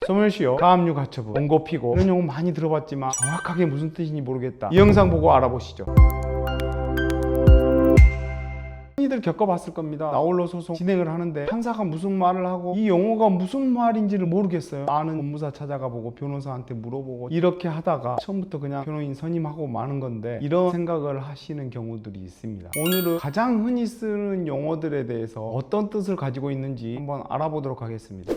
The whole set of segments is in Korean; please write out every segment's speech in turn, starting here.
소멸시효, 가압류 가처분, 원고 피고 이런 용어 많이 들어봤지만 정확하게 무슨 뜻인지 모르겠다. 이 영상 보고 알아보시죠. 흔히들 겪어봤을 겁니다. 나홀로 소송 진행을 하는데 판사가 무슨 말을 하고 이 용어가 무슨 말인지를 모르겠어요. 아는 법무사 찾아가 보고 변호사한테 물어보고 이렇게 하다가 처음부터 그냥 변호인 선임하고 마는 건데 이런 생각을 하시는 경우들이 있습니다. 오늘은 가장 흔히 쓰는 용어들에 대해서 어떤 뜻을 가지고 있는지 한번 알아보도록 하겠습니다.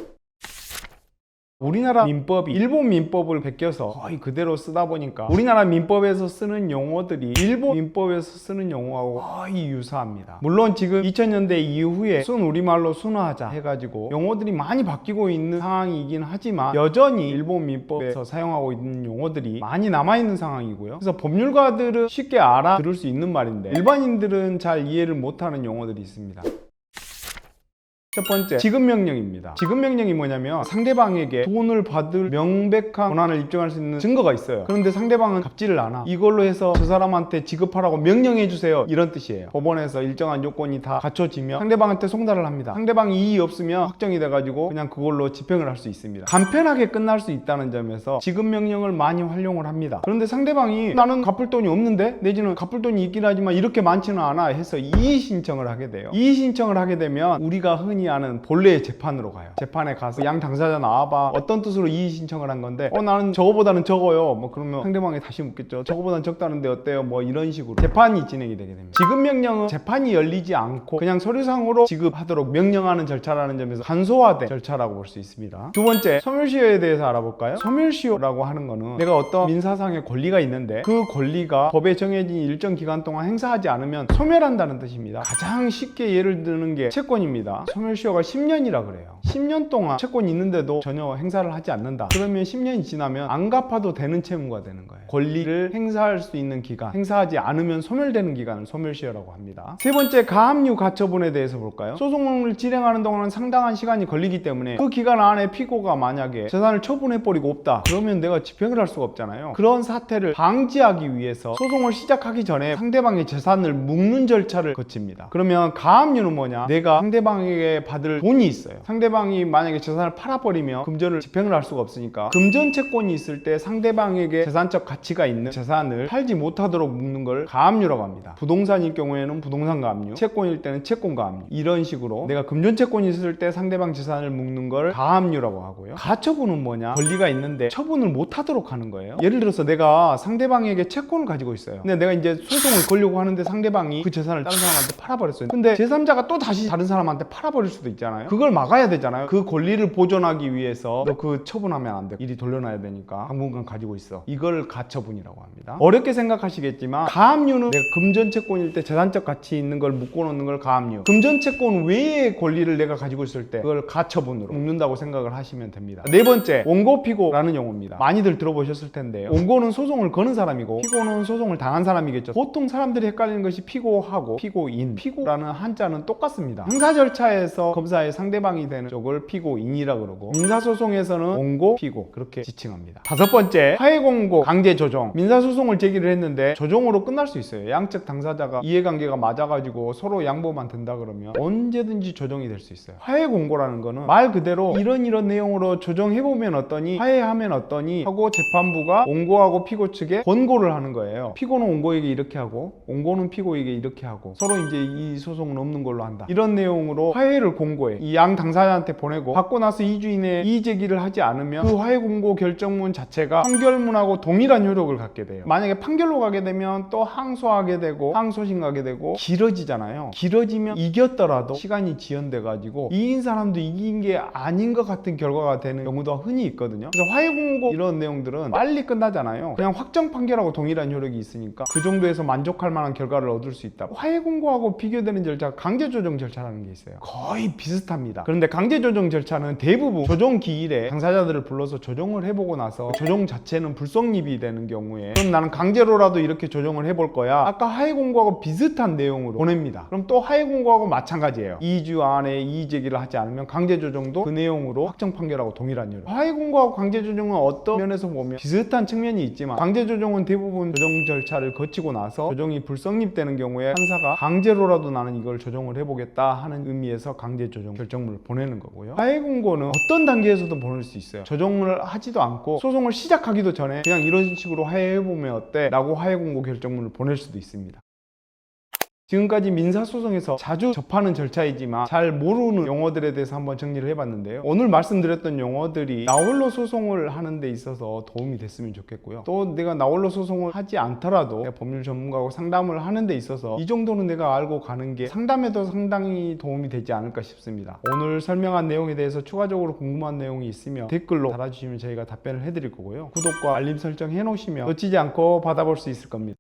우리나라 민법이 일본 민법을 베껴서 거의 그대로 쓰다 보니까 우리나라 민법에서 쓰는 용어들이 일본 민법에서 쓰는 용어하고 거의 유사합니다. 물론 지금 2000년대 이후에 순우리말로 순화하자 해가지고 용어들이 많이 바뀌고 있는 상황이긴 하지만 여전히 일본 민법에서 사용하고 있는 용어들이 많이 남아있는 상황이고요. 그래서 법률가들은 쉽게 알아들을 수 있는 말인데 일반인들은 잘 이해를 못하는 용어들이 있습니다. 첫 번째, 지급명령입니다. 지급명령이 뭐냐면 상대방에게 돈을 받을 명백한 권한을 입증할 수 있는 증거가 있어요. 그런데 상대방은 갚지를 않아. 이걸로 해서 저 사람한테 지급하라고 명령해 주세요, 이런 뜻이에요. 법원에서 일정한 요건이 다 갖춰지면 상대방한테 송달을 합니다. 상대방이 이의 없으면 확정이 돼가지고 그냥 그걸로 집행을 할 수 있습니다. 간편하게 끝날 수 있다는 점에서 지급명령을 많이 활용을 합니다. 그런데 상대방이 나는 갚을 돈이 없는데 내지는 갚을 돈이 있긴 하지만 이렇게 많지는 않아 해서 이의 신청을 하게 돼요. 이의 신청을 하게 되면 우리가 흔히 아는 본래의 재판으로 가요. 재판에 가서 양 당사자 나와봐, 어떤 뜻으로 이의 신청을 한 건데 나는 저거보다는 적어요. 뭐 그러면 상대방이 다시 묻겠죠. 저거보다는 적다는데 어때요? 뭐 이런 식으로 재판이 진행이 되게 됩니다. 지급명령은 재판이 열리지 않고 그냥 서류상으로 지급하도록 명령하는 절차라는 점에서 간소화된 절차라고 볼 수 있습니다. 두 번째, 소멸시효에 대해서 알아볼까요? 소멸시효라고 하는 거는 내가 어떤 민사상의 권리가 있는데 그 권리가 법에 정해진 일정 기간 동안 행사하지 않으면 소멸한다는 뜻입니다. 가장 쉽게 예를 드는 게 채권입니다. 소멸시효가 10년이라 그래요. 10년 동안 채권이 있는데도 전혀 행사를 하지 않는다. 그러면 10년이 지나면 안 갚아도 되는 채무가 되는 거예요. 권리를 행사할 수 있는 기간, 행사하지 않으면 소멸되는 기간을 소멸시효라고 합니다. 세 번째, 가압류 가처분에 대해서 볼까요? 소송을 진행하는 동안은 상당한 시간이 걸리기 때문에 그 기간 안에 피고가 만약에 재산을 처분해버리고 없다, 그러면 내가 집행을 할 수가 없잖아요. 그런 사태를 방지하기 위해서 소송을 시작하기 전에 상대방의 재산을 묵는 절차를 거칩니다. 그러면 가압류는 뭐냐? 내가 상대방에게 받을 돈이 있어요. 상대방이 만약에 재산을 팔아버리면 금전을 집행을 할 수가 없으니까 금전 채권이 있을 때 상대방에게 재산적 가치가 있는 재산을 팔지 못하도록 묶는 걸 가압류라고 합니다. 부동산일 경우에는 부동산 가압류, 채권일 때는 채권 가압류, 이런 식으로 내가 금전 채권이 있을 때 상대방 재산을 묶는 걸 가압류라고 하고요. 가처분은 뭐냐? 권리가 있는데 처분을 못하도록 하는 거예요. 예를 들어서 내가 상대방에게 채권을 가지고 있어요. 근데 내가 이제 소송을 걸려고 하는데 상대방이 그 재산을 다른 사람한테 팔아버렸어요. 근데 제3자가 또 다시 다른 사람한테 팔아버릴 수도 있잖아요. 그걸 막아야 되잖아요. 그 권리를 보존하기 위해서 너 그 처분하면 안 돼. 일이 돌려놔야 되니까 당분간 가지고 있어. 이걸 가처분이라고 합니다. 어렵게 생각하시겠지만 가압류는 내가 금전채권일 때 재산적 가치 있는 걸 묶어놓는 걸 가압류, 금전채권 외의 권리를 내가 가지고 있을 때 그걸 가처분으로 묶는다고 생각을 하시면 됩니다. 네 번째, 원고피고라는 용어입니다. 많이들 들어보셨을 텐데요. 원고는 소송을 거는 사람이고 피고는 소송을 당한 사람이겠죠. 보통 사람들이 헷갈리는 것이 피고하고 피고인, 피고라는 한자는 똑같습니다. 형사 절차에서 검사의 상대방이 되는 쪽을 피고인이라 그러고 민사소송에서는 원고, 피고 그렇게 지칭합니다. 다섯 번째, 화해공고, 강제조정. 민사소송을 제기를 했는데 조정으로 끝날 수 있어요. 양측 당사자가 이해관계가 맞아가지고 서로 양보만 된다 그러면 언제든지 조정이 될 수 있어요. 화해공고라는 거는 말 그대로 이런 내용으로 조정해보면 어떠니, 화해하면 어떠니 하고 재판부가 원고하고 피고 측에 권고를 하는 거예요. 피고는 원고에게 이렇게 하고 원고는 피고에게 이렇게 하고 서로 이제 이 소송은 없는 걸로 한다, 이런 내용으로 화해를 공고해 이 양 당사자한테 보내고 받고 나서 2주 이내에 이의 제기를 하지 않으면 그 화해 공고 결정문 자체가 판결문하고 동일한 효력을 갖게 돼요. 만약에 판결로 가게 되면 또 항소하게 되고 항소심 가게 되고 길어지잖아요. 길어지면 이겼더라도 시간이 지연돼 가지고 이긴 사람도 이긴 게 아닌 것 같은 결과가 되는 경우도 흔히 있거든요. 그래서 화해 공고 이런 내용들은 빨리 끝나잖아요. 그냥 확정 판결하고 동일한 효력이 있으니까 그 정도에서 만족할 만한 결과를 얻을 수 있다. 화해 공고하고 비교되는 절차가 강제조정 절차라는 게 있어요. 거의 비슷합니다. 그런데 강제조정 절차는 대부분 조정 기일에 당사자들을 불러서 조정을 해보고 나서 조정 자체는 불성립이 되는 경우에 그럼 나는 강제로라도 이렇게 조정을 해볼 거야, 아까 화해 공고하고 비슷한 내용으로 보냅니다. 그럼 또 화해 공고하고 마찬가지예요. 2주 안에 이의 제기를 하지 않으면 강제조정도 그 내용으로 확정 판결하고 동일한 효력. 화해 공고하고 강제조정은 어떤 면에서 보면 비슷한 측면이 있지만 강제조정은 대부분 조정 절차를 거치고 나서 조정이 불성립되는 경우에 판사가 강제로라도 나는 이걸 조정을 해보겠다 하는 의미에서 강제 조정 결정문을 보내는 거고요. 하해 공고는 어떤 단계에서도 보낼 수 있어요. 조정을 하지도 않고 소송을 시작하기도 전에 그냥 이런 식으로 하해해보면 어때? 라고 하해 공고 결정문을 보낼 수도 있습니다. 지금까지 민사소송에서 자주 접하는 절차이지만 잘 모르는 용어들에 대해서 한번 정리를 해봤는데요. 오늘 말씀드렸던 용어들이 나홀로 소송을 하는 데 있어서 도움이 됐으면 좋겠고요. 또 내가 나홀로 소송을 하지 않더라도 내가 법률 전문가하고 상담을 하는 데 있어서 이 정도는 내가 알고 가는 게 상담에도 상당히 도움이 되지 않을까 싶습니다. 오늘 설명한 내용에 대해서 추가적으로 궁금한 내용이 있으면 댓글로 달아주시면 저희가 답변을 해드릴 거고요. 구독과 알림 설정 해놓으시면 놓치지 않고 받아볼 수 있을 겁니다.